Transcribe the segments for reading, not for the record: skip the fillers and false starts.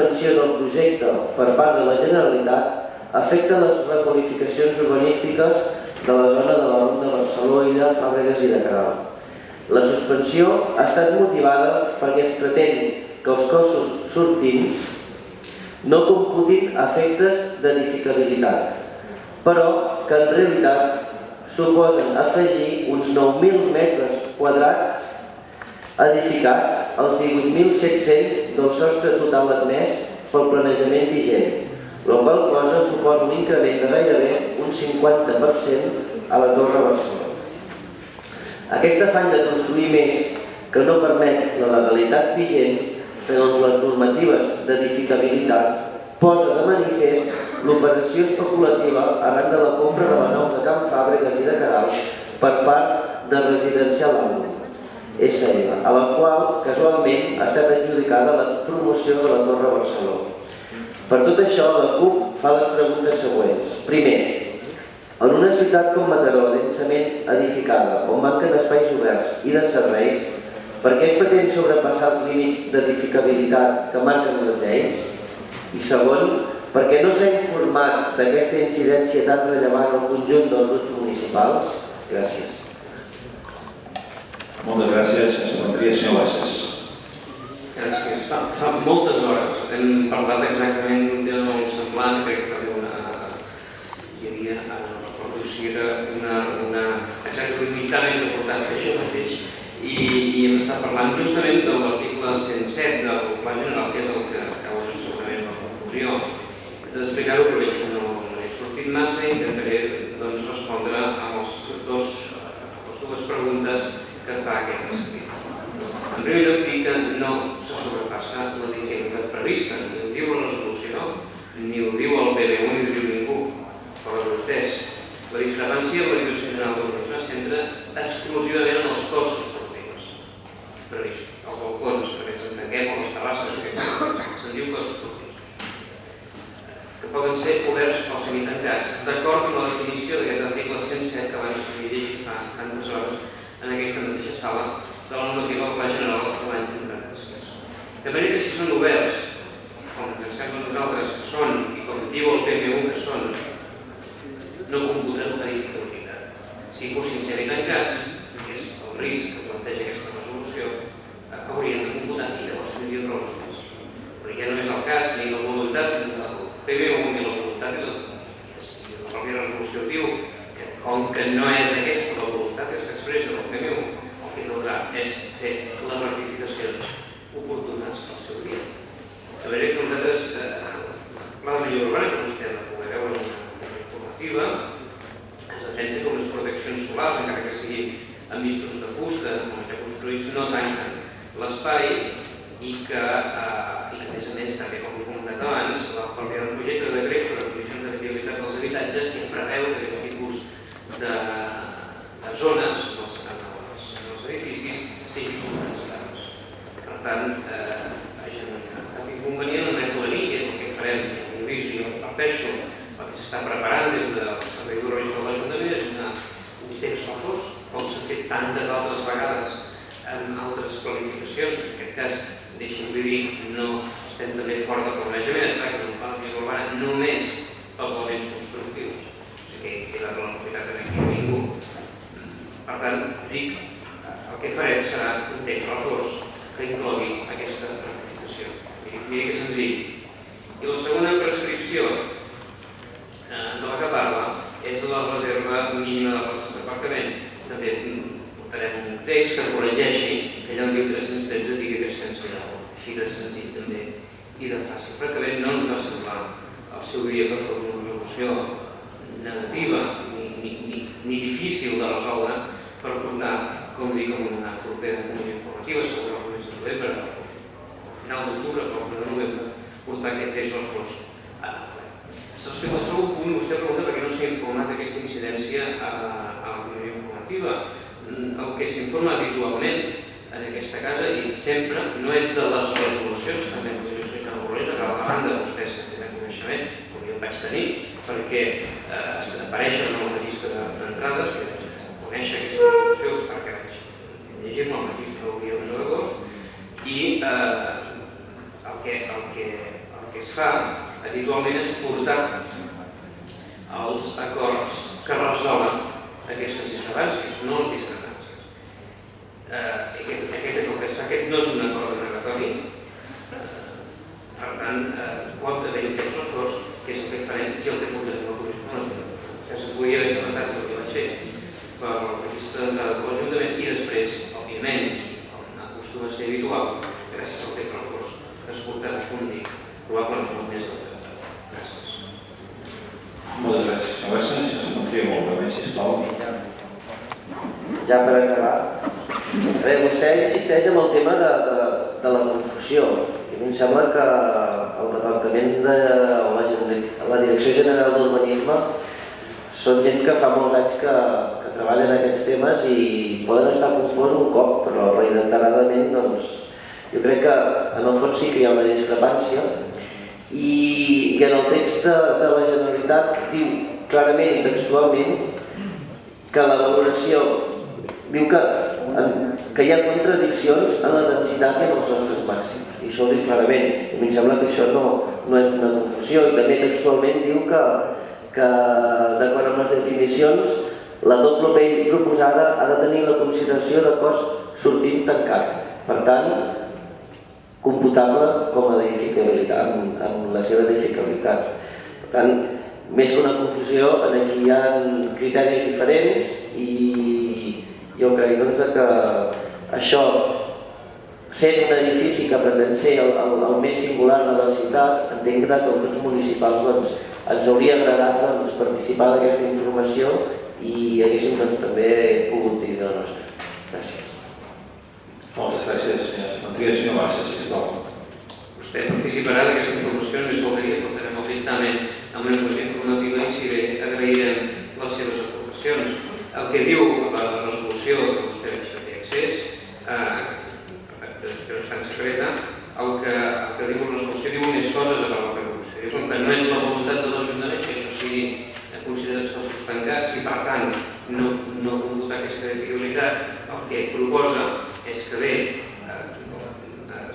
suspensió del projecte per part de la Generalitat afecta les requalificacions urbanístiques de la zona de la Ronda de Barcelona i de Fàbregues i de Queralt. La suspensió ha estat motivada perquè es pretén que els costos sortints no computin efectes d'edificabilitat, però que en realitat suposen afegir uns 9.000 metres quadrats edificats als 18.700 del sostre total admès pel planejament vigent, la qual cosa suposa un increment de gairebé un 50% a la Torre Barcelona. Aquest afany de construir més que no permet la legalitat vigent, segons les normatives d'edificabilitat, posa de manifest l'operació especulativa arran de la compra de la nou de Can Fàbregues i de Queralt per part de Residencial Aldo S.A., a la qual casualment ha estat adjudicada la promoció de la Torre Barcelona. Per tot això, la CUP fa les preguntes següents. Primer, en una ciutat com Mataró, densament edificada, on manquen espais oberts i de serveis, per què es pretén sobrepassar els límits d'edificabilitat que marquen les lleis? I segon, per què no s'ha informat d'aquesta incidència tan rellevant al conjunt dels grups municipals? Gràcies. Moltes gràcies, senyor Bassas. Gràcies. Fa moltes hores hem parlat exactament d'un tema molt semblant, crec que hi havia, no recordo si era una unitat important que això mateix, i hem estat parlant justament de l'article 107 del Pla General, que és el que causa segurament la confusió. D'explicar-ho, però veig que no he sortit massa i intentaré respondre a les dues preguntes que fa aquest escrit. En primer lloc, dir que no se sobrepassa la dificultat prevista, ni ho diu la resolució, ni ho diu el PBU, ni ho diu ningú, per vostès. La discrepància de la Direcció General d'Urbanisme es centra exclusivament en els costos sortius previstos, els balcons, perquè ens entenguem, o les terrasses, se'n diu costos sortius, que poden ser oberts o semitancats, d'acord amb la definició d'aquest article 107 que abans li he llegit fa tantes hores en aquesta mateixa sala de la normativa del Pla General de l'any 1996. De manera que si són oberts, com ens sembla a nosaltres que són, i com diu el PMU que són, no computen edificabilitat. Si fossin semitancats, que és el risc que planteja aquesta resolució, haurien de computar i llavors tindrien raons més. Però ja no és el cas ni la voluntat del PMU ni la voluntat de la pròpia resolució diu que com que no és aquesta la voluntat que s'expressa del PMU, el que caldrà és fer les rectificacions oportunes al seu dia. De manera que nosaltres, la millor urbana que vostè ha de poder veure en una comissió informativa, es defensa que unes proteccions solars, encara que sigui amb bistros de fusta, com ja construïts, no tanquen l'espai i que, a més a més, també, com he comentat abans, el projecte de decret sobre condicions d'habitabilitat dels habitatges ja preveu que aquest tipus de zones en els edificis siguin compensades. Per tant, no hi ha cap inconvenient en aclarir, que és el que farem en visió, repeteixo, el que s'està preparant des del Servei d'Urbanisme de l'Ajuntament és un text reforç, com s'ha fet tantes altres vegades en altres qualificacions. En aquest cas, deixem-li dir, no estem també fora de planejament, es tracta d'un pla de vida urbana només pels elements constructius, o sigui que queda la propietat de aquí ningú. Per tant, dic, el que farem serà un text reforç que inclogui aquesta rectificació. Miri que senzill. I la segona prescripció de la que parla és la reserva mínima de places d'aparcament. També portarem un text que corregeixi que allà on diu 313 digui 310. Així de senzill també i de fàcil. Francament no ens va semblar al seu dia que fos una resolució negativa ni difícil de resoldre per portar, com dic, en una propera comissió informativa sobre el mes de novembre, al final d'octubre, al mes de novembre, portar aquest text reforç a ple. Respecte al segon punt, vostè pregunta per què no s'ha informat d'aquesta incidència a la comissió informativa. El que s'informa habitualment en aquesta casa, i sempre, no és de les resolucions, també la comissió que que a la banda vostès tenen coneixement, com jo vaig tenir, perquè apareixen en el registre d'entrades, que conèixer aquesta resolució perquè vaig llegir-me el registre el dia 11 d'agost, i el que que es fa habitualment és portar els acords que resolen aquestes discrepàncies, no les discrepàncies. Aquest és el que es fa, aquest no és un acord derogatori. Per tant, pot haver-hi un temps reforç, que és el que farem i el que portarem a la comissió. Que es podia haver assabentat el que vaig fer per la registre d'entrades de l'Ajuntament i després, òbviament, com acostuma a ser habitual, gràcies al temps reforç que es portarà a punt dir, probablement molt més del que. Gràcies. Moltes gràcies, senyor Bassa. Si no s'encontria molt breument, sisplau. Ja per acabar, vostè insisteix en el tema de la confusió. A mi em sembla que el Departament de la Direcció General d'Urbanisme són gent que fa molts anys que treballen en aquests temes i poden estar confós un cop, però reiteradament jo crec que en el fons sí que hi ha una discrepància i en el text de la Generalitat diu clarament i textualment que la valoració diu que hi ha contradiccions en la densitat i en els sostres màxims. I això ho diu clarament. I a mi em sembla que això no és una confusió. I també textualment diu que d'acord amb les definicions, la doble pell proposada ha de tenir la consideració de cos sortint tancat. Per tant, computable com a edificabilitat, amb la seva edificabilitat. Per tant, més que una confusió, aquí hi ha criteris diferents i jo crec que això, sent un edifici que pretén ser el més singular de la ciutat, entenc que els grups municipals ens hauria agradat participar d'aquesta informació i haguéssim també pogut dir de la nostra. Gràcies. Moltes gràcies, senyor Bassa, sisplau. Vostè participarà d'aquesta informació, només faltaria, portarem el dictamen amb una informació informativa i si bé agrairem les seves aportacions. El que diu la resolució que vostè té accés, que no és tan secreta, el que diu la resolució diu més coses a part del que vostè diu, que no és la voluntat de l'Ajuntament que això sigui considerat cossos tancats i per tant no computar aquesta edificabilitat. El que proposa és que bé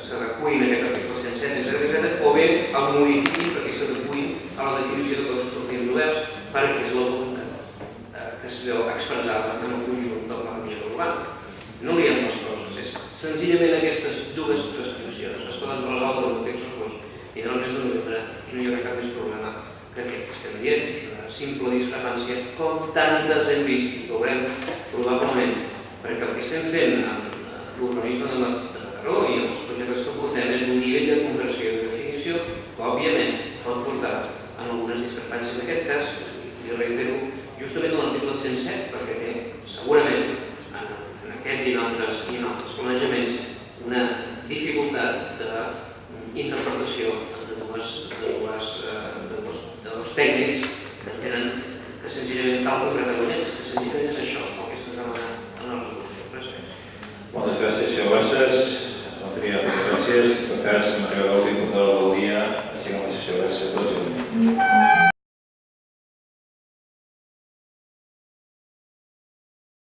s'adequïn aquest article 107, etc. o bé el modifiquin perquè s'adequïn a la definició de cossos sortints oberts perquè és la voluntat que es veu expressada en el conjunt del pla urbà. No liem les coses, és senzillament aquestes dues prescripcions es poden resoldre amb el text refós i no el mes de novembre i no hi haurà cap més problema que aquest que estem dient, una simple discrepància com tantes hem vist i veurem probablement, perquè el que estem fent amb l'urbanisme de Mataró i els projectes que portem és un nivell de concreció i de definició que òbviament pot portar en algunes discrepàncies en aquest cas, i reitero, justament en l'article 107 perquè té segurament en aquest i en altres planejaments una dificultat d'interpretació de dos tècnics que tenen que senzillament tal concretament